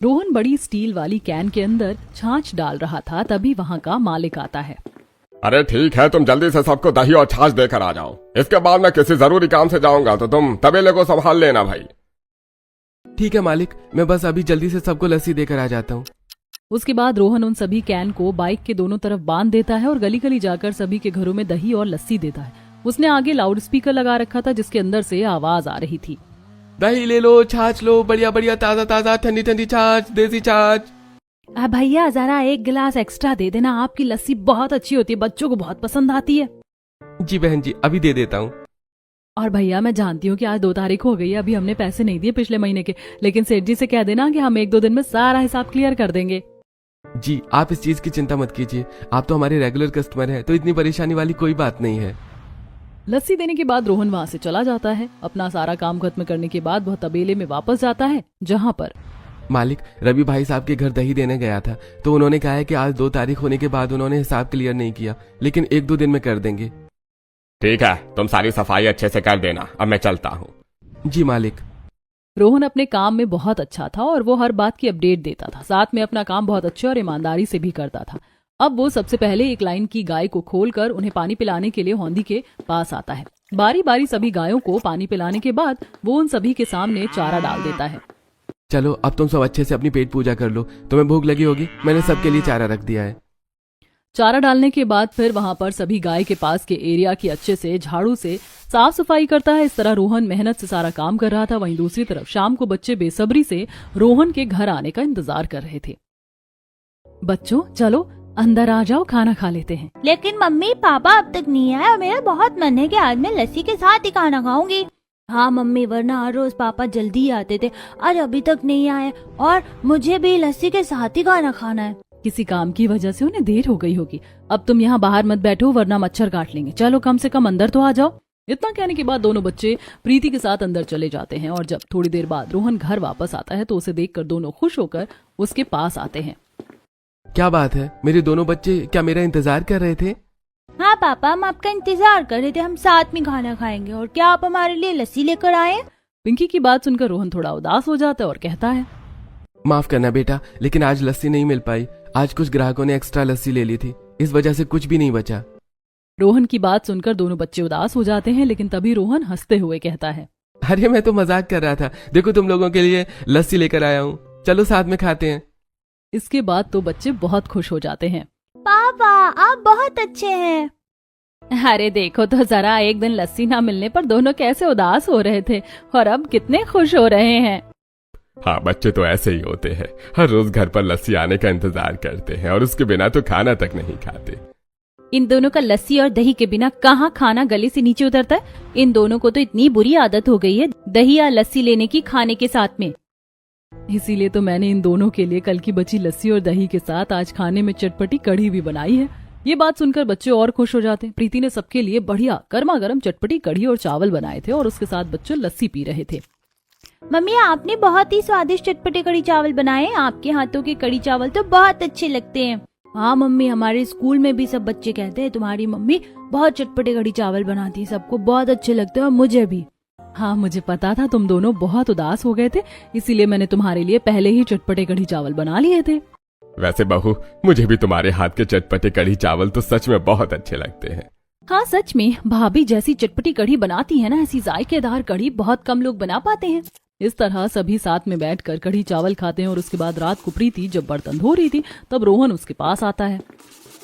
रोहन बड़ी स्टील वाली कैन के अंदर छाछ डाल रहा था, तभी वहाँ का मालिक आता है। अरे ठीक है, तुम जल्दी से सबको दही और छाछ देकर आ जाओ। इसके बाद मैं किसी जरूरी काम से जाऊंगा, तो तुम तबेले को संभाल लेना भाई। ठीक है मालिक, मैं बस अभी जल्दी से सबको लस्सी देकर आ जाता हूँ। उसके बाद रोहन उन सभी कैन को बाइक के दोनों तरफ बांध देता है और गली गली जाकर सभी के घरों में दही और लस्सी देता है। उसने आगे लाउड स्पीकर लगा रखा था, जिसके अंदर से आवाज आ रही थी, दही ले लो, छाछ लो, बढ़िया बढ़िया ताजा ताजा ठंडी ठंडी छाछ, देसी छाछ। भैया जरा एक गिलास एक्स्ट्रा दे देना, आपकी लस्सी बहुत अच्छी होती है, बच्चों को बहुत पसंद आती है। जी बहन जी, अभी दे देता हूँ। और भैया मैं जानती हूँ कि आज 2 तारीख हो गई है, अभी हमने पैसे नहीं दिए पिछले महीने के, लेकिन सेठ जी से कह देना कि हम 1-2 दिन में सारा हिसाब क्लियर कर देंगे। जी आप इस चीज की चिंता मत कीजिए, आप तो हमारे रेगुलर कस्टमर हैं, तो इतनी परेशानी वाली कोई बात नहीं है। लस्सी देने के बाद रोहन वहाँ से चला जाता है। अपना सारा काम खत्म करने के बाद वह तबेले में वापस जाता है, जहाँ पर मालिक रवि भाई साहब के घर दही देने गया था, तो उन्होंने कहा है कि आज 2 तारीख होने के बाद उन्होंने हिसाब क्लियर नहीं किया, लेकिन 1-2 दिन में कर देंगे। ठीक है, तुम सारी सफाई अच्छे से कर देना, अब मैं चलता हूँ। जी मालिक। रोहन अपने काम में बहुत अच्छा था और वो हर बात की अपडेट देता था, साथ में अपना काम बहुत अच्छे और ईमानदारी से भी करता था। अब वो सबसे पहले एक लाइन की गाय को खोलकर उन्हें पानी पिलाने के लिए हौंदी के पास आता है। बारी बारी सभी गायों को पानी पिलाने के बाद वो उन सभी के सामने चारा डाल देता है। चलो अब तुम सब अच्छे से अपनी पेट पूजा कर लो, तुम्हें भूख लगी होगी, मैंने सबके लिए चारा रख दिया है। चारा डालने के बाद फिर वहां पर सभी गाय के पास के एरिया की अच्छे से झाड़ू से साफ सफाई करता है। इस तरह रोहन मेहनत से सारा काम कर रहा था। वहीं दूसरी तरफ शाम को बच्चे बेसब्री से रोहन के घर आने का इंतजार कर रहे थे। बच्चों चलो अंदर आ जाओ, खाना खा लेते हैं। लेकिन मम्मी पापा अब तक नहीं आए और मेरा बहुत मन है कि आज मैं लस्सी के साथ ही खाना खाऊंगी। हाँ मम्मी, वरना हर रोज पापा जल्दी ही आते थे, आज अभी तक नहीं आए और मुझे भी लस्सी के साथ ही खाना खाना है। किसी काम की वजह से उन्हें देर हो गई होगी। अब तुम यहाँ बाहर मत बैठो वरना मच्छर काट लेंगे, चलो कम से कम अंदर तो आ जाओ। इतना कहने के बाद दोनों बच्चे प्रीति के साथ अंदर चले जाते हैं और जब थोड़ी देर बाद रोहन घर वापस आता है तो उसे देखकर दोनों खुश होकर उसके पास आते हैं। क्या बात है, मेरे दोनों बच्चे क्या मेरा इंतजार कर रहे थे? हाँ पापा, हम आपका इंतजार कर रहे थे, हम साथ में खाना खाएंगे। और क्या आप हमारे लिए लस्सी लेकर आए? पिंकी की बात सुनकर रोहन थोड़ा उदास हो जाता है और कहता है, माफ करना बेटा, लेकिन आज लस्सी नहीं मिल पाई। आज कुछ ग्राहकों ने एक्स्ट्रा लस्सी ले ली थी, इस वजह से कुछ भी नहीं बचा। रोहन की बात सुनकर दोनों बच्चे उदास हो जाते हैं, लेकिन तभी रोहन हंसते हुए कहता है, अरे मैं तो मजाक कर रहा था, देखो तुम लोगों के लिए लस्सी लेकर आया हूँ, चलो साथ में खाते हैं। इसके बाद तो बच्चे बहुत खुश हो जाते हैं। पापा आप बहुत अच्छे हैं। अरे देखो तो जरा, एक दिन लस्सी ना मिलने पर दोनों कैसे उदास हो रहे थे और अब कितने खुश हो रहे हैं। हाँ, बच्चे तो ऐसे ही होते हैं, हर रोज घर पर लस्सी आने का इंतजार करते हैं और उसके बिना तो खाना तक नहीं खाते। इन दोनों का लस्सी और दही के बिना कहाँ खाना गले से नीचे उतरता है। इन दोनों को तो इतनी बुरी आदत हो गई है दही या लस्सी लेने की खाने के साथ में। इसीलिए तो मैंने इन दोनों के लिए कल की बची लस्सी और दही के साथ आज खाने में चटपटी कढ़ी भी बनाई है। ये बात सुनकर बच्चे और खुश हो जाते हैं। प्रीति ने सबके लिए बढ़िया गर्मा गर्म चटपटी कढ़ी और चावल बनाए थे और उसके साथ बच्चे लस्सी पी रहे थे। मम्मी आपने बहुत ही स्वादिष्ट चटपटे कढ़ी चावल बनाए, आपके हाथों के कढ़ी चावल तो बहुत अच्छे लगते हैं। हाँ मम्मी, हमारे स्कूल में भी सब बच्चे कहते हैं तुम्हारी मम्मी बहुत चटपटे कढ़ी चावल बनाती है, सबको बहुत अच्छे लगते हैं और मुझे भी। हाँ मुझे पता था तुम दोनों बहुत उदास हो गए थे, इसीलिए मैंने तुम्हारे लिए पहले ही चटपटे कढ़ी चावल बना लिए थे। वैसे बहू, मुझे भी तुम्हारे हाथ के चटपटे कढ़ी चावल तो सच में बहुत अच्छे लगते हैं। हाँ सच में, भाभी जैसी चटपटी कढ़ी बनाती है ना, ऐसी जायकेदार कढ़ी बहुत कम लोग बना पाते हैं। इस तरह सभी साथ में बैठकर कढ़ी चावल खाते हैं और उसके बाद रात को प्रीति जब बर्तन धो रही थी तब रोहन उसके पास आता है।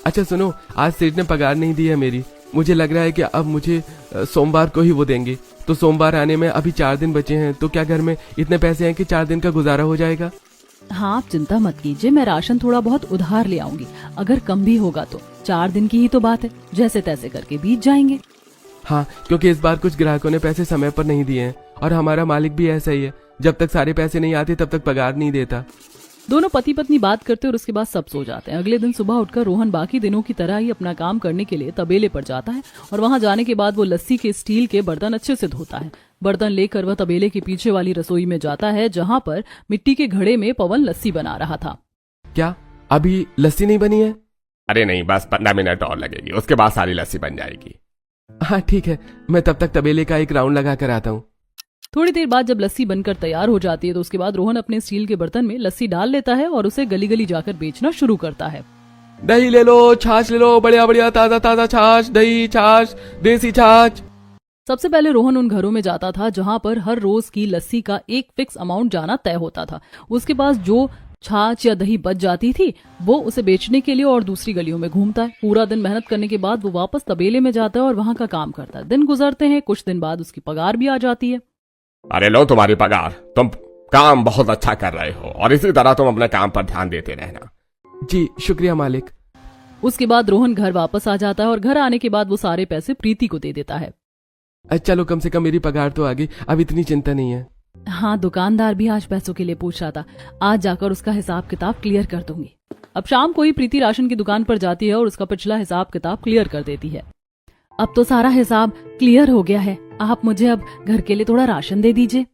अच्छा सुनो, आज सेठ ने पगार नहीं दी है मेरी, मुझे लग रहा है कि अब मुझे सोमवार को ही वो देंगे, तो सोमवार आने में अभी 4 दिन बचे हैं, तो क्या घर में इतने पैसे हैं कि 4 दिन का गुजारा हो जाएगा? हाँ आप चिंता मत कीजिए, मैं राशन थोड़ा बहुत उधार ले आऊंगी, अगर कम भी होगा तो 4 दिन की ही तो बात है, जैसे तैसे करके बीत जाएंगे। हाँ, क्योंकि इस बार कुछ ग्राहकों ने पैसे समय पर नहीं दिए हैं और हमारा मालिक भी ऐसा ही है, जब तक सारे पैसे नहीं आते तब तक पगार नहीं देता। दोनों पति पत्नी बात करते और उसके बाद सब सो जाते हैं। अगले दिन सुबह उठकर रोहन बाकी दिनों की तरह ही अपना काम करने के लिए तबेले पर जाता है और वहां जाने के बाद वो लस्सी के स्टील के बर्तन अच्छे से धोता है। बर्तन लेकर वह तबेले के पीछे वाली रसोई में जाता है, जहाँ पर मिट्टी के घड़े में पवन लस्सी बना रहा था। क्या अभी लस्सी नहीं बनी है? अरे नहीं, बस 15 मिनट और लगेगी, उसके बाद सारी लस्सी बन जाएगी। हाँ ठीक है, मैं तब तक तबेले का एक राउंड लगा कर आता हूँ। थोड़ी देर बाद जब लस्सी बनकर तैयार हो जाती है तो उसके बाद रोहन अपने स्टील के बर्तन में लस्सी डाल लेता है और उसे गली गली जाकर बेचना शुरू करता है। दही ले लो, छाछ ले लो, बढ़िया बढ़िया ताजा ताजा छाछ, दही, छाछ, देसी छाछ। सबसे पहले रोहन उन घरों में जाता था जहां पर हर रोज की लस्सी का एक फिक्स अमाउंट जाना तय होता था। उसके पास जो छाछ या दही बच जाती थी वो उसे बेचने के लिए और दूसरी गलियों में घूमता है। पूरा दिन मेहनत करने के बाद वो वापस तबेले में जाता है और वहां का काम करता है। दिन गुजरते हैं, कुछ दिन बाद उसकी पगार भी आ जाती है। अरे लो तुम्हारी पगार, तुम काम बहुत अच्छा कर रहे हो और इसी तरह तुम अपने काम पर ध्यान देते रहना। जी शुक्रिया मालिक। उसके बाद रोहन घर वापस आ जाता है और घर आने के बाद वो सारे पैसे प्रीति को दे देता है। चलो कम से कम मेरी पगार तो आ गई, अब इतनी चिंता नहीं है। हाँ, दुकानदार भी आज पैसों के लिए पूछ रहा था, आज जाकर उसका हिसाब किताब क्लियर कर दूंगी। अब शाम को ही प्रीति राशन की दुकान पर जाती है और उसका पिछला हिसाब किताब क्लियर कर देती है। अब तो सारा हिसाब क्लियर हो गया है, आप मुझे अब घर के लिए थोड़ा राशन दे दीजिए।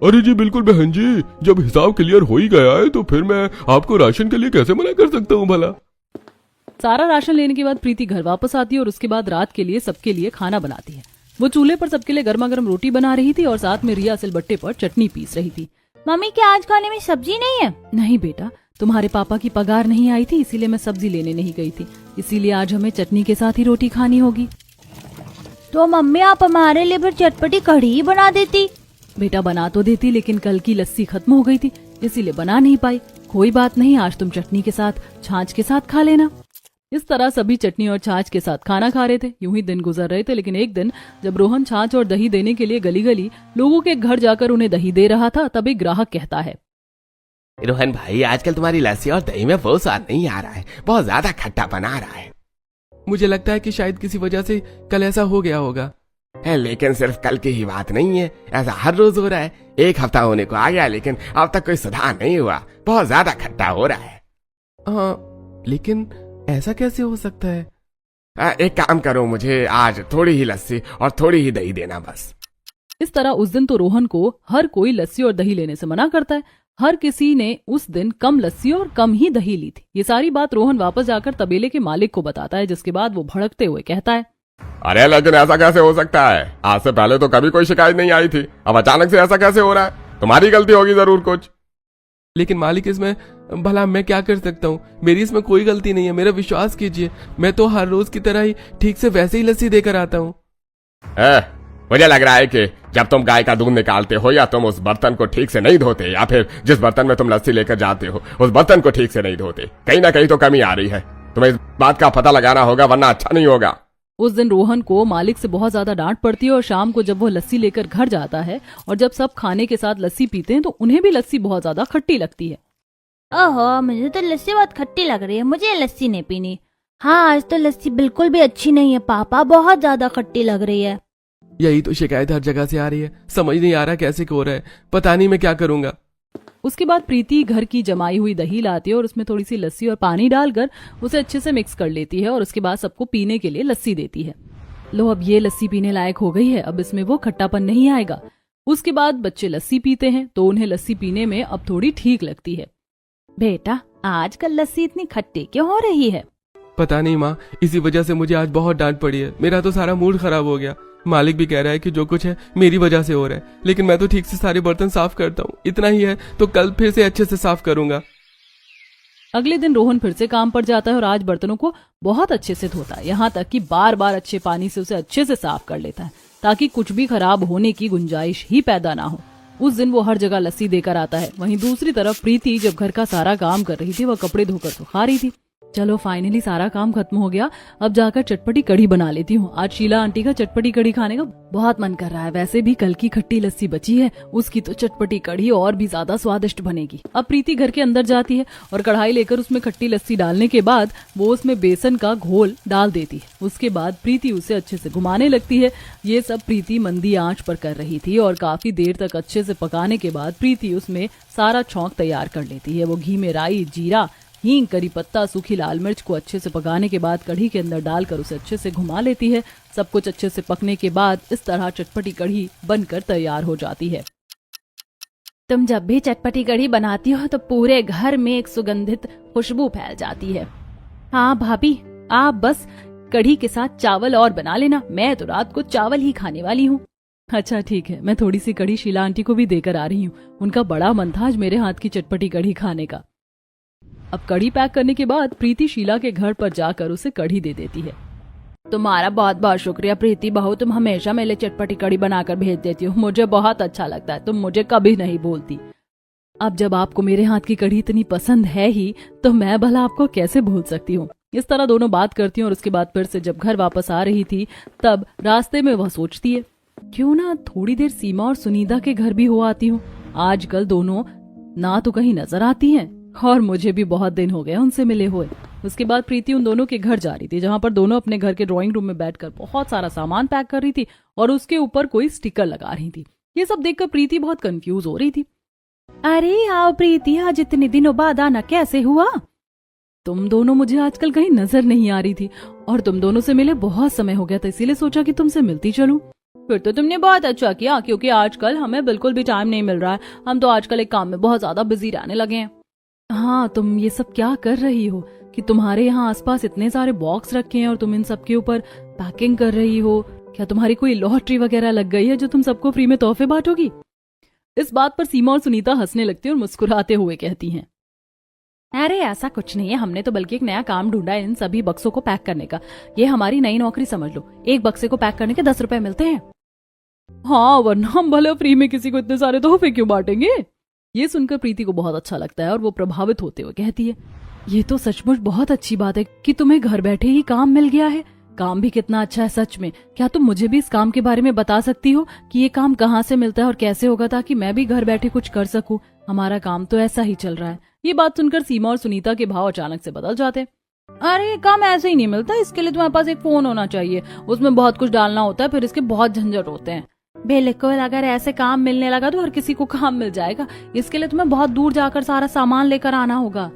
अरे जी बिल्कुल बहन जी, जब हिसाब क्लियर हो ही गया है तो फिर मैं आपको राशन के लिए कैसे मना कर सकता हूँ भला। सारा राशन लेने के बाद प्रीति घर वापस आती है और उसके बाद रात के लिए सबके लिए खाना बनाती है। वो चूल्हे पर सबके लिए गर्मा गर्म रोटी बना रही थी और साथ में रिया सिलबट्टे पर चटनी पीस रही थी। मम्मी क्या आज खाने में सब्जी नहीं है? नहीं बेटा, तुम्हारे पापा की पगार नहीं आई थी इसीलिए मैं सब्जी लेने नहीं गई थी, इसीलिए आज हमें चटनी के साथ ही रोटी खानी होगी। तो मम्मी आप हमारे लिए फिर चटपटी कढ़ी ही बना देती। बेटा बना तो देती, लेकिन कल की लस्सी खत्म हो गई थी इसीलिए बना नहीं पाई। कोई बात नहीं, आज तुम चटनी के साथ छाछ के साथ खा लेना। इस तरह सभी चटनी और छाछ के साथ खाना खा रहे थे। यूं ही दिन गुजर रहे थे, लेकिन एक दिन जब रोहन छाछ और दही देने के लिए गली गली लोगों के घर जाकर उन्हें दही दे रहा था, तब एक ग्राहक कहता है, रोहन भाई आजकल तुम्हारी लस्सी और दही में वो स्वाद नहीं आ रहा है, बहुत ज्यादा खट्टा बना रहा है। मुझे लगता है कि शायद किसी वजह से कल ऐसा हो गया होगा। लेकिन सिर्फ कल की ही बात नहीं है, ऐसा हर रोज हो रहा है। एक हफ्ता होने को आ गया लेकिन अब तक कोई सुधार नहीं हुआ, बहुत ज्यादा खट्टा हो रहा है। हाँ लेकिन ऐसा कैसे हो सकता है? एक काम करो, मुझे आज थोड़ी ही लस्सी और थोड़ी ही दही देना बस। इस तरह उस दिन तो रोहन को हर कोई लस्सी और दही लेने से मना करता है। हर किसी ने उस दिन कम लस्सी और कम ही दही ली थी। ये सारी बात रोहन वापस जाकर तबेले के मालिक को बताता है, जिसके बाद वो भड़कते हुए कहता है, अरे लेकिन ऐसा कैसे हो सकता है? आज से पहले तो कभी कोई शिकायत नहीं आई थी, अब अचानक से ऐसा कैसे हो रहा है? तुम्हारी गलती होगी जरूर कुछ। लेकिन मालिक इसमें भला मैं क्या कर सकता हूँ? मेरी इसमें कोई गलती नहीं है, मेरा विश्वास कीजिए। मैं तो हर रोज की तरह ही ठीक से वैसे ही लस्सी देकर आता हूँ। मुझे लग रहा है कि जब तुम गाय का दूध निकालते हो या तुम उस बर्तन को ठीक से नहीं धोते या फिर जिस बर्तन में तुम लस्सी लेकर जाते हो उस बर्तन को ठीक से नहीं धोते, कहीं ना कहीं तो कमी आ रही है। तुम्हें इस बात का पता लगाना होगा वरना अच्छा नहीं होगा। उस दिन रोहन को मालिक से बहुत ज्यादा डांट पड़ती है और शाम को जब वो लस्सी लेकर घर जाता है और जब सब खाने के साथ लस्सी पीते हैं तो उन्हें भी लस्सी बहुत ज्यादा खट्टी लगती है। ओहो, मुझे तो लस्सी बहुत खट्टी लग रही है, मुझे ये लस्सी नहीं पीनी। हाँ, आज तो लस्सी बिल्कुल भी अच्छी नहीं है पापा, बहुत ज्यादा खट्टी लग रही है। यही तो शिकायत हर जगह से आ रही है, समझ नहीं आ रहा कैसे हो रहा है, पता नहीं मैं क्या करूंगा। उसके बाद प्रीति घर की जमाई हुई दही लाती है और उसमें थोड़ी सी लस्सी और पानी डालकर उसे अच्छे से मिक्स कर लेती है और उसके बाद सबको पीने के लिए लस्सी देती है। लो, अब ये लस्सी पीने लायक हो गई है, अब इसमें वो खट्टापन नहीं आएगा। उसके बाद बच्चे लस्सी पीते हैं तो उन्हें लस्सी पीने में अब थोड़ी ठीक लगती है। बेटा, आजकल लस्सी इतनी खट्टी क्यों हो रही है? पता नहीं माँ, इसी वजह से मुझे आज बहुत डांट पड़ी है। मेरा तो सारा मूड खराब हो गया। मालिक भी कह रहा है कि जो कुछ है मेरी वजह से हो रहा है, लेकिन मैं तो ठीक से सारे बर्तन साफ करता हूँ। इतना ही है तो कल फिर से अच्छे से साफ करूंगा। अगले दिन रोहन फिर से काम पर जाता है और आज बर्तनों को बहुत अच्छे से धोता है, यहाँ तक कि बार बार अच्छे पानी से उसे अच्छे से साफ कर लेता है ताकि कुछ भी खराब होने की गुंजाइश ही पैदा ना हो। उस दिन वो हर जगह लस्सी देकर आता है। वहीं दूसरी तरफ प्रीति जब घर का सारा काम कर रही थी, वह कपड़े धोकर सुखा रही थी। चलो फाइनली सारा काम खत्म हो गया, अब जाकर चटपटी कढ़ी बना लेती हूँ। आज शीला आंटी का चटपटी कढ़ी खाने का बहुत मन कर रहा है। वैसे भी कल की खट्टी लस्सी बची है, उसकी तो चटपटी कढ़ी और भी ज्यादा स्वादिष्ट बनेगी। अब प्रीति घर के अंदर जाती है और कढ़ाई लेकर उसमें खट्टी लस्सी डालने के बाद वो उसमें बेसन का घोल डाल देती है। उसके बाद प्रीति उसे अच्छे से घुमाने लगती है। ये सब प्रीति मंदी आंच पर कर रही थी और काफी देर तक अच्छे से पकाने के बाद प्रीति उसमें सारा छौंक तैयार कर लेती है। वो घी में राई, जीरा, हींग, करी पत्ता, सूखी लाल मिर्च को अच्छे से पकाने के बाद कढ़ी के अंदर डालकर उसे अच्छे से घुमा लेती है। सब कुछ अच्छे से पकने के बाद इस तरह चटपटी कढ़ी बनकर तैयार हो जाती है। तुम जब भी चटपटी कढ़ी बनाती हो तो पूरे घर में एक सुगंधित खुशबू फैल जाती है। हाँ भाभी, आप बस कढ़ी के साथ चावल और बना लेना, मैं तो रात को चावल ही खाने वाली हूँ। अच्छा ठीक है, मैं थोड़ी सी कढ़ी शीला आंटी को भी देकर आ रही हूँ। उनका बड़ा मन था आज मेरे हाथ की चटपटी कढ़ी खाने का। अब कढ़ी पैक करने के बाद प्रीति शीला के घर पर जाकर उसे कढ़ी दे देती है। तुम्हारा बहुत बहुत शुक्रिया प्रीति बहू, तुम हमेशा मेरे लिए चटपटी कढ़ी बनाकर भेज देती हो, मुझे बहुत अच्छा लगता है, तुम मुझे कभी नहीं बोलती। अब जब आपको मेरे हाथ की कढ़ी इतनी पसंद है ही तो मैं भला आपको कैसे भूल सकती हूँ। इस तरह दोनों बात करती हैं और उसके बाद फिर से जब घर वापस आ रही थी तब रास्ते में वह सोचती है, क्यों ना थोड़ी देर सीमा और सुनीता के घर भी हो आती हूँ। आजकल दोनों ना तो कहीं नजर आती हैं और मुझे भी बहुत दिन हो गए उनसे मिले हुए। उसके बाद प्रीति उन दोनों के घर जा रही थी जहां पर दोनों अपने घर के ड्राइंग रूम में बैठकर बहुत सारा सामान पैक कर रही थी और उसके ऊपर कोई स्टिकर लगा रही थी। ये सब देखकर प्रीति बहुत कंफ्यूज हो रही थी। अरे आओ प्रीति, आज इतने दिनों बाद आना कैसे हुआ? तुम दोनों मुझे आजकल कहीं नजर नहीं आ रही थी और तुम दोनों से मिले बहुत समय हो गया था, इसीलिए सोचा कि तुमसे मिलती चलूं। फिर तो तुमने बहुत अच्छा किया, क्योंकि आजकल हमें बिल्कुल भी टाइम नहीं मिल रहा है। हम तो आजकल एक काम में बहुत ज्यादा बिजी रहने लगे हैं। हाँ, तुम ये सब क्या कर रही हो कि तुम्हारे यहाँ आसपास इतने सारे बॉक्स रखे हैं और तुम इन सब के ऊपर पैकिंग कर रही हो? क्या तुम्हारी कोई लॉटरी वगैरह लग गई है जो तुम सबको फ्री में तोहफे बांटोगी? इस बात पर सीमा और सुनीता हंसने लगती है और मुस्कुराते हुए कहती हैं, अरे ऐसा कुछ नहीं है, हमने तो बल्कि एक नया काम ढूंढा है इन सभी बक्सों को पैक करने का। ये हमारी नई नौकरी समझ लो। एक बक्से को पैक करने के 10 रुपए मिलते हैं। हाँ, वरना हम भले फ्री में किसी को इतने सारे तोहफे क्यों बांटेंगे? ये सुनकर प्रीति को बहुत अच्छा लगता है और वो प्रभावित होते हुए कहती है, ये तो सचमुच बहुत अच्छी बात है कि तुम्हें घर बैठे ही काम मिल गया है। काम भी कितना अच्छा है सच में। क्या तुम मुझे भी इस काम के बारे में बता सकती हो कि ये काम कहाँ से मिलता है और कैसे होगा, ताकि मैं भी घर बैठे कुछ कर सकूं? हमारा काम तो ऐसा ही चल रहा है। ये बात सुनकर सीमा और सुनीता के भाव अचानक से बदल जाते। अरे काम ऐसे ही नहीं मिलता, इसके लिए तुम्हारे पास एक फोन होना चाहिए, उसमें बहुत कुछ डालना होता है, फिर इसके बहुत झंझट होते हैं। बिल्कुल, अगर ऐसे काम मिलने लगा तो हर किसी को काम मिल जाएगा। इसके लिए तुम्हें बहुत दूर जाकर सारा सामान लेकर आना होगा।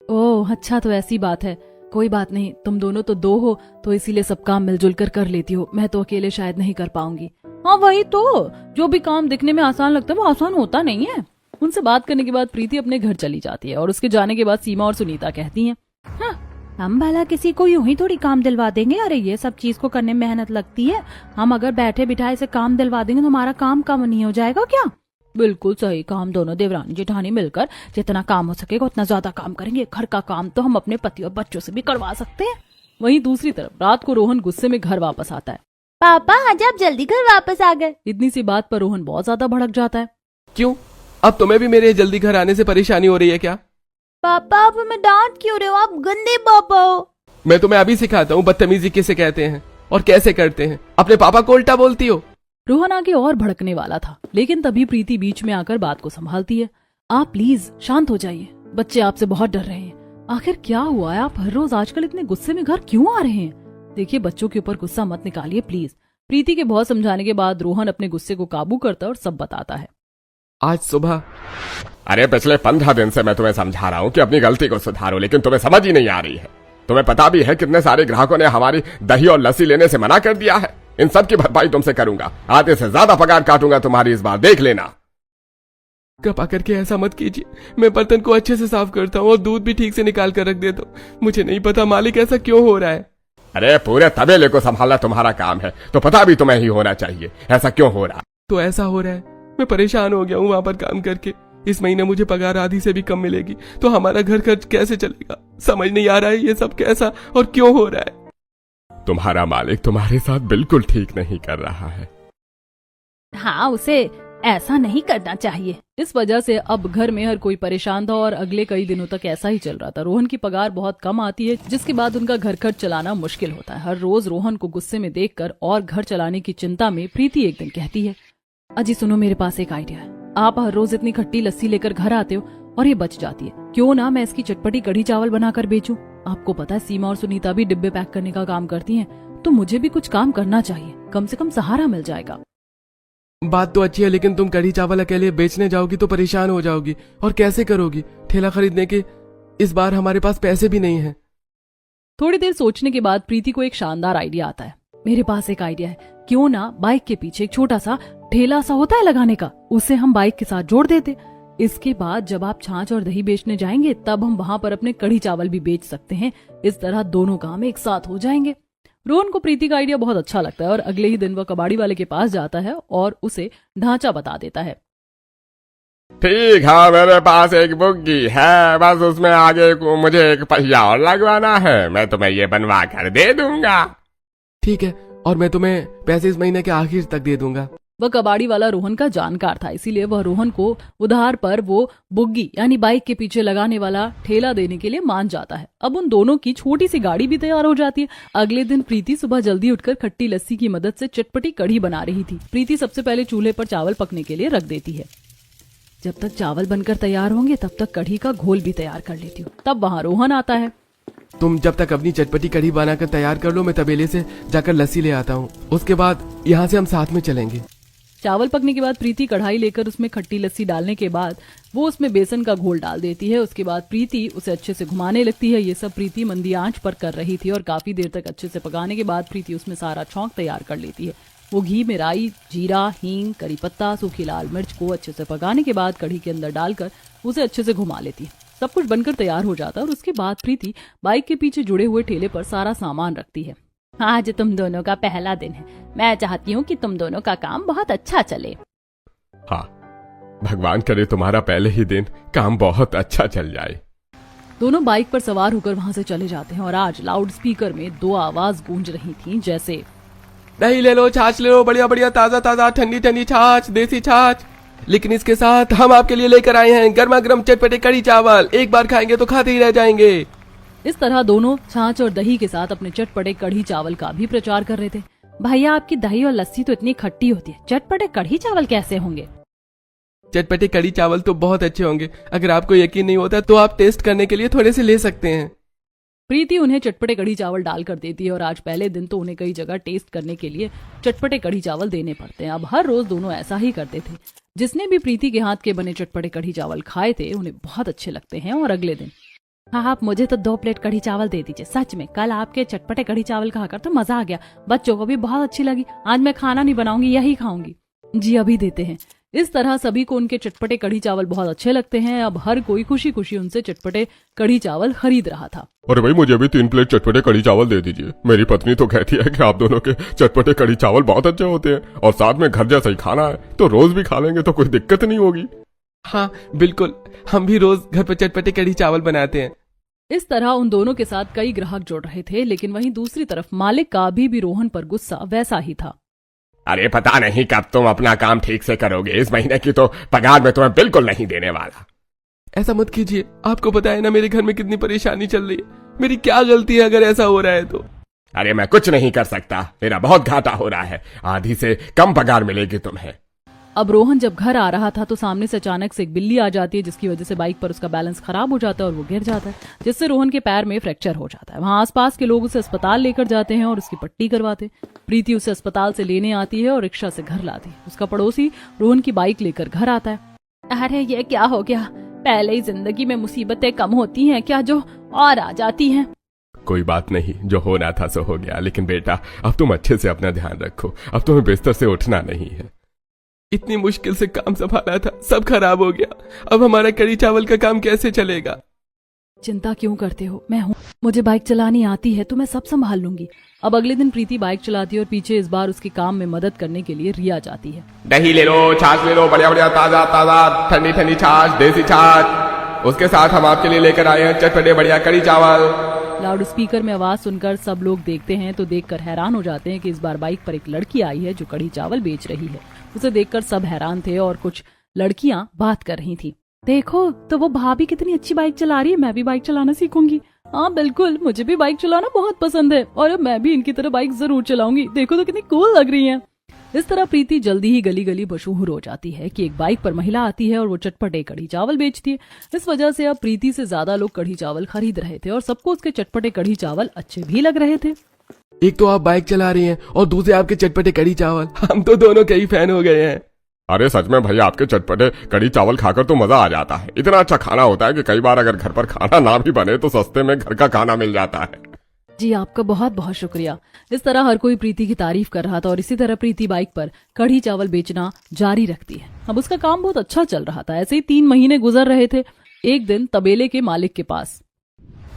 ओह अच्छा, तो ऐसी बात है। कोई बात नहीं, तुम दोनों तो दो हो तो इसीलिए सब काम मिलजुल कर कर लेती हो। मैं तो अकेले शायद नहीं कर पाऊंगी। हाँ वही तो, जो भी काम दिखने में आसान लगता है वो आसान होता नहीं है। उनसे बात करने के बाद प्रीति अपने घर चली जाती है और उसके जाने के बाद सीमा और सुनीता कहती हैं, हाँ, हम भला किसी को यूं ही थोड़ी काम दिलवा देंगे। अरे ये सब चीज को करने में मेहनत लगती है। हम अगर बैठे बिठाए से काम दिलवा देंगे तो हमारा काम कम नहीं हो जाएगा क्या? बिल्कुल सही, काम दोनों देवरानी जेठानी मिलकर जितना काम हो सकेगा उतना ज्यादा काम करेंगे। घर का काम तो हम अपने पति और बच्चों से भी करवा सकते हैं। वहीं दूसरी तरफ रात को रोहन गुस्से में घर वापस आता है। पापा आज आप जल्दी घर वापस आ गए। इतनी सी बात पर रोहन बहुत ज्यादा भड़क जाता है। क्यों? अब तुम्हें भी मेरे जल्दी घर आने से परेशानी हो रही है क्या? पापा आप हमें डांट क्यों रहे हो? आप गंदे पापा हो। मैं तुम्हें अभी सिखाता हूँ बदतमीजी किसे कहते हैं और कैसे करते हैं। अपने पापा को उल्टा बोलती हो। रोहन आगे और भड़कने वाला था, लेकिन तभी प्रीति बीच में आकर बात को संभालती है। आप प्लीज शांत हो जाइए, बच्चे आपसे बहुत डर रहे हैं। आखिर क्या हुआ है? आप हर रोज आजकल इतने गुस्से में घर क्यों आ रहे हैं? देखिए, बच्चों के ऊपर गुस्सा मत निकालिए प्लीज। प्रीति के बहुत समझाने के बाद रोहन अपने गुस्से को काबू करता है और सब बताता है। आज सुबह, अरे पिछले 15 दिन से मैं तुम्हें समझा रहा हूँ कि अपनी गलती को सुधारो, लेकिन तुम्हें समझ ही नहीं आ रही है। तुम्हें पता भी है कितने सारे ग्राहकों ने हमारी दही और लस्सी लेने से मना कर दिया है। इन सब की भरपाई तुमसे करूंगा। आधे से ज्यादा पगार काटूंगा तुम्हारी इस बार, देख लेना। कृपा करके ऐसा मत कीजिए। मैं बर्तन को अच्छे से साफ करता हूँ और दूध भी ठीक से निकाल कर रख देता हूँ। मुझे नहीं पता मालिक ऐसा क्यों हो रहा है। अरे पूरे तबेले को संभालना तुम्हारा काम है, तो पता भी तुम्हें ही होना चाहिए ऐसा क्यों हो रहा है। तो ऐसा हो रहा है, मैं परेशान हो गया हूँ वहां पर काम करके। इस महीने मुझे पगार आधी से भी कम मिलेगी, तो हमारा घर खर्च कैसे चलेगा? समझ नहीं आ रहा है ये सब कैसा और क्यों हो रहा है। तुम्हारा मालिक तुम्हारे साथ बिल्कुल ठीक नहीं कर रहा है। हाँ, उसे ऐसा नहीं करना चाहिए। इस वजह से अब घर में हर कोई परेशान था और अगले कई दिनों तक ऐसा ही चल रहा था। रोहन की पगार बहुत कम आती है, जिसके बाद उनका घर खर्च चलाना मुश्किल होता है। हर रोज रोहन को गुस्से में देखकर और घर चलाने की चिंता में प्रीति एक दिन कहती है, अजी सुनो, मेरे पास एक आइडिया है। आप हर रोज इतनी खट्टी लस्सी लेकर घर आते हो और ये बच जाती है, क्यों ना मैं इसकी चटपटी कढ़ी चावल बनाकर बेचूं? आपको पता है सीमा और सुनीता भी डिब्बे पैक करने का काम करती हैं, तो मुझे भी कुछ काम करना चाहिए, कम से कम सहारा मिल जाएगा। बात तो अच्छी है, लेकिन तुम कढ़ी चावल अकेले बेचने जाओगी तो परेशान हो जाओगी। और कैसे करोगी? ठेला खरीदने के इस बार हमारे पास पैसे भी नहीं है। थोड़ी देर सोचने के बाद प्रीति को एक शानदार आइडिया आता है। मेरे पास एक आइडिया है, क्यों ना बाइक के पीछे एक छोटा सा ठेला सा होता है लगाने का, उसे हम बाइक के साथ जोड़ देते। इसके बाद जब आप छाछ और दही बेचने जाएंगे तब हम वहां पर अपने कढ़ी चावल भी बेच सकते हैं। इस तरह दोनों काम एक साथ हो जाएंगे। रोहन को प्रीति का आइडिया बहुत अच्छा लगता है और अगले ही दिन वह कबाड़ी वाले के पास जाता है और उसे ढांचा बता देता है। ठीक है, मेरे पास एक बुग्गी है, बस उसमें आगे को मुझे एक पहिया और लगवाना है, मैं तुम्हें ये बनवा कर दे दूंगा। ठीक है, और मैं तुम्हें पैसे इस महीने के आखिर तक दे दूंगा। वह कबाड़ी वाला रोहन का जानकार था, इसीलिए वह रोहन को उधार पर वो बुग्गी यानी बाइक के पीछे लगाने वाला ठेला देने के लिए मान जाता है। अब उन दोनों की छोटी सी गाड़ी भी तैयार हो जाती है। अगले दिन प्रीति सुबह जल्दी उठकर खट्टी लस्सी की मदद से चटपटी कढ़ी बना रही थी। प्रीति सबसे पहले चूल्हे पर चावल पकने के लिए रख देती है। जब तक चावल बनकर तैयार होंगे तब तक कढ़ी का घोल भी तैयार कर लेती हूँ। तब वहाँ रोहन आता है। तुम जब तक अपनी चटपटी कढ़ी बनाकर तैयार कर लो, मैं तबेले से जाकर लस्सी ले आता हूँ। उसके बाद यहाँ से हम साथ में चलेंगे। चावल पकने के बाद प्रीति कढ़ाई लेकर उसमें खट्टी लस्सी डालने के बाद वो उसमें बेसन का घोल डाल देती है। उसके बाद प्रीति उसे अच्छे से घुमाने लगती है। ये सब प्रीति मंदी आंच पर कर रही थी और काफी देर तक अच्छे से पकाने के बाद प्रीति उसमें सारा छौंक तैयार कर लेती है। वो घी में राई, जीरा, हींग, करी पत्ता, सूखी लाल मिर्च को अच्छे से पकाने के बाद कढ़ी के अंदर डालकर उसे अच्छे से घुमा लेती है। सब कुछ बनकर तैयार हो जाता है और उसके बाद प्रीति बाइक के पीछे जुड़े हुए ठेले पर सारा सामान रखती है। आज तुम दोनों का पहला दिन है, मैं चाहती हूँ कि तुम दोनों का काम बहुत अच्छा चले। हाँ, भगवान करे तुम्हारा पहले ही दिन काम बहुत अच्छा चल जाए। दोनों बाइक पर सवार होकर वहाँ से चले जाते हैं और आज लाउड स्पीकर में दो आवाज गूंज रही थी, जैसे दही ले लो, छाछ ले लो, बढ़िया बढ़िया ताजा ताजा ठंडी ठंडी छाछ, देसी छाछ। लेकिन इसके साथ हम आपके लिए लेकर आए हैं गर्मा गर्म चटपटे कढ़ी चावल, एक बार खाएंगे तो खाते ही रह जाएंगे। इस तरह दोनों छाछ और दही के साथ अपने चटपटे कढ़ी चावल का भी प्रचार कर रहे थे। भैया, आपकी दही और लस्सी तो इतनी खट्टी होती है, चटपटे कढ़ी चावल कैसे होंगे? चटपटे कढ़ी चावल तो बहुत अच्छे होंगे। अगर आपको यकीन नहीं होता तो आप टेस्ट करने के लिए थोड़े से ले सकते हैं। प्रीति उन्हें चटपटे कढ़ी चावल डाल कर देती है और आज पहले दिन तो उन्हें कई जगह टेस्ट करने के लिए चटपटे कढ़ी चावल देने पड़ते हैं। अब हर रोज दोनों ऐसा ही करते थे। जिसने भी प्रीति के हाथ के बने चटपटे कढ़ी चावल खाए थे उन्हें बहुत अच्छे लगते हैं। और अगले दिन, हाँ, आप मुझे तो 2 प्लेट कढ़ी चावल दे दीजिए। सच में कल आपके चटपटे कढ़ी चावल खाकर तो मजा आ गया, बच्चों को भी बहुत अच्छी लगी। आज मैं खाना नहीं बनाऊंगी, यही खाऊंगी। जी अभी देते हैं। इस तरह सभी को उनके चटपटे कढ़ी चावल बहुत अच्छे लगते हैं। अब हर कोई खुशी खुशी उनसे चटपटे कढ़ी चावल खरीद रहा था। अरे भाई, मुझे भी 3 प्लेट चटपटे कढ़ी चावल दे दीजिए। मेरी पत्नी तो कहती है कि आप दोनों के चटपटे कढ़ी चावल बहुत अच्छे होते हैं और साथ में घर जैसा ही खाना है, तो रोज भी खा लेंगे तो कोई दिक्कत नहीं होगी। हाँ बिल्कुल, हम भी रोज घर पर चटपटे कढ़ी चावल बनाते हैं। इस तरह उन दोनों के साथ कई ग्राहक जुड़ रहे थे, लेकिन वहीं दूसरी तरफ मालिक का अभी भी रोहन पर गुस्सा वैसा ही था। अरे पता नहीं कब तुम अपना काम ठीक से करोगे, इस महीने की तो पगार मैं तुम्हें बिल्कुल नहीं देने वाला। ऐसा मत कीजिए, आपको पता है ना मेरे घर में कितनी परेशानी चल रही है। मेरी क्या गलती है अगर ऐसा हो रहा है तो? अरे मैं कुछ नहीं कर सकता, मेरा बहुत घाटा हो रहा है, आधी से कम पगार मिलेगी तुम्हें। अब रोहन जब घर आ रहा था तो सामने से अचानक से एक बिल्ली आ जाती है, जिसकी वजह से बाइक पर उसका बैलेंस खराब हो जाता है और वो गिर जाता है, जिससे रोहन के पैर में फ्रैक्चर हो जाता है। वहाँ आसपास के लोग उसे अस्पताल लेकर जाते हैं और उसकी पट्टी करवाते। प्रीति उसे अस्पताल से लेने आती है और रिक्शा से घर लाती है। उसका पड़ोसी रोहन की बाइक लेकर घर आता है। अरे ये क्या हो गया? पहले ही जिंदगी में मुसीबतें कम होती हैं क्या जो और आ जाती हैं? कोई बात नहीं, जो होना था सो हो गया। लेकिन बेटा, अब तुम अच्छे से अपना ध्यान रखो, अब तुम्हें बिस्तर से उठना नहीं है। इतनी मुश्किल से काम संभाला था, सब खराब हो गया। अब हमारा कढ़ी चावल का काम कैसे चलेगा? चिंता क्यों करते हो, मैं हूँ, मुझे बाइक चलानी आती है तो मैं सब संभाल लूंगी। अब अगले दिन प्रीति बाइक चलाती है और पीछे इस बार उसके काम में मदद करने के लिए रिया जाती है। दही ले लो, छाछ ले लो, बढ़िया बढ़िया ताजा ताजा ठंडी ठंडी छाछ, देसी छाछ। उसके साथ हम आपके लिए लेकर आए हैं चटपटे बढ़िया कढ़ी चावल। लाउड स्पीकर में आवाज सुनकर सब लोग देखते हैं तो देखकर हैरान हो जाते हैं कि इस बार बाइक पर एक लड़की आई है जो कढ़ी चावल बेच रही है। उसे देखकर सब हैरान थे और कुछ लड़कियां बात कर रही थी। देखो तो वो भाभी कितनी अच्छी बाइक चला रही है, मैं भी बाइक चलाना सीखूंगी। हाँ बिल्कुल, मुझे भी बाइक चलाना बहुत पसंद है और अब मैं भी इनकी तरह बाइक जरूर चलाऊंगी। देखो तो कितनी कूल लग रही है। इस तरह प्रीति जल्दी ही गली गली मशहूर हो जाती है कि एक बाइक पर महिला आती है और वो चटपटे कढ़ी चावल बेचती है। इस वजह से अब प्रीति से ज्यादा लोग कढ़ी चावल खरीद रहे थे और सबको उसके चटपटे कढ़ी चावल अच्छे भी लग रहे थे। एक तो आप बाइक चला रही हैं और दूसरे आपके चटपटे कढ़ी चावल, हम तो दोनों के ही फैन हो गए हैं। अरे सच में भैया, आपके चटपटे कढ़ी चावल खाकर तो मजा आ जाता है। इतना अच्छा खाना होता है कि कई बार अगर घर पर खाना ना भी बने तो सस्ते में घर का खाना मिल जाता है। जी आपका बहुत बहुत शुक्रिया। इस तरह हर कोई प्रीति की तारीफ कर रहा था और इसी तरह प्रीति बाइक पर कढ़ी चावल बेचना जारी रखती है। अब उसका काम बहुत अच्छा चल रहा था। ऐसे ही 3 महीने गुजर रहे थे। एक दिन तबेले के मालिक के पास,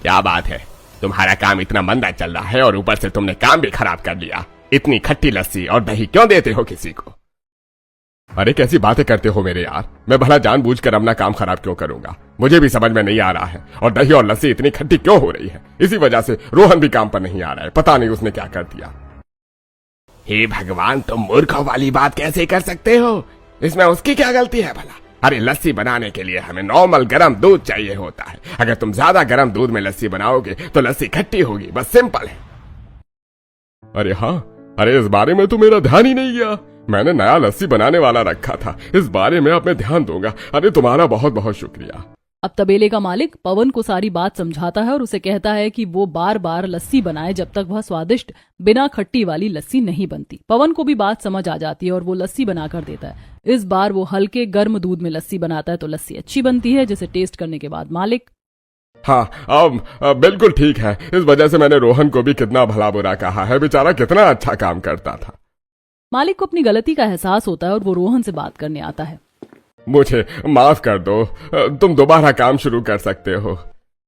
क्या बात है, तुम्हारा काम इतना मंदा चल रहा है और ऊपर से तुमने काम भी खराब कर लिया। इतनी खट्टी लस्सी और दही क्यों देते हो किसी को? अरे कैसी बातें करते हो मेरे यार, मैं भला जानबूझकर अपना काम खराब क्यों करूंगा? मुझे भी समझ में नहीं आ रहा है। और दही और लस्सी इतनी खट्टी क्यों हो रही है? इसी वजह से रोहन भी काम पर नहीं आ रहा है। पता नहीं उसने क्या कर दिया। हे भगवान, तुम मूर्खों वाली बात कैसे कर सकते हो? इसमें उसकी क्या गलती है भला? अरे लस्सी बनाने के लिए हमें नॉर्मल गरम दूध चाहिए होता है। अगर तुम ज्यादा गरम दूध में लस्सी बनाओगे तो लस्सी खट्टी होगी, बस सिंपल है। अरे हाँ, अरे इस बारे में तो मेरा ध्यान ही नहीं गया। मैंने नया लस्सी बनाने वाला रखा था, इस बारे में अब मैं ध्यान दूंगा। अरे तुम्हारा बहुत बहुत शुक्रिया। अब तबेले का मालिक पवन को सारी बात समझाता है और उसे कहता है कि वो बार बार लस्सी बनाए जब तक वह स्वादिष्ट बिना खट्टी वाली लस्सी नहीं बनती। पवन को भी बात समझ आ जाती है और वो लस्सी बनाकर देता है। इस बार वो हल्के गर्म दूध में लस्सी बनाता है तो लस्सी अच्छी बनती है, जिसे टेस्ट करने के बाद मालिक हाँ, अब बिल्कुल ठीक है। इस वजह से मैंने रोहन को भी कितना भला बुरा कहा है। बेचारा कितना अच्छा काम करता था। मालिक को अपनी गलती का एहसास होता है और वो रोहन से बात करने आता है। मुझे माफ कर दो, तुम दोबारा काम शुरू कर सकते हो।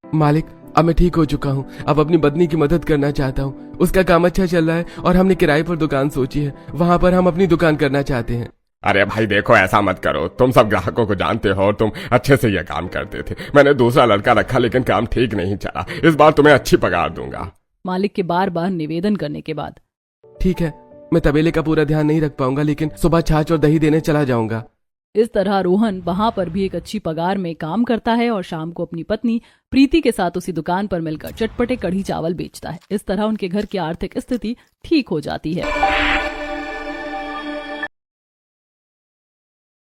मालिक, अब मैं ठीक हो चुका हूँ। अब अपनी पत्नी की मदद करना चाहता हूँ। उसका काम अच्छा चल रहा है और हमने किराए पर दुकान सोची है, वहाँ पर हम अपनी दुकान करना चाहते हैं। अरे भाई देखो, ऐसा मत करो। तुम सब ग्राहकों को जानते हो और तुम अच्छे से यह काम करते थे। मैंने दूसरा लड़का रखा लेकिन काम ठीक नहीं चला। इस बार तुम्हें अच्छी पगार दूंगा। मालिक के बार बार निवेदन करने के बाद ठीक है, मैं तबेले का पूरा ध्यान नहीं रख पाऊंगा, लेकिन सुबह छाछ और दही देने चला जाऊंगा। इस तरह रोहन वहां पर भी एक अच्छी पगार में काम करता है और शाम को अपनी पत्नी प्रीति के साथ उसी दुकान पर मिलकर चटपटे कढ़ी चावल बेचता है। इस तरह उनके घर की आर्थिक स्थिति ठीक हो जाती है।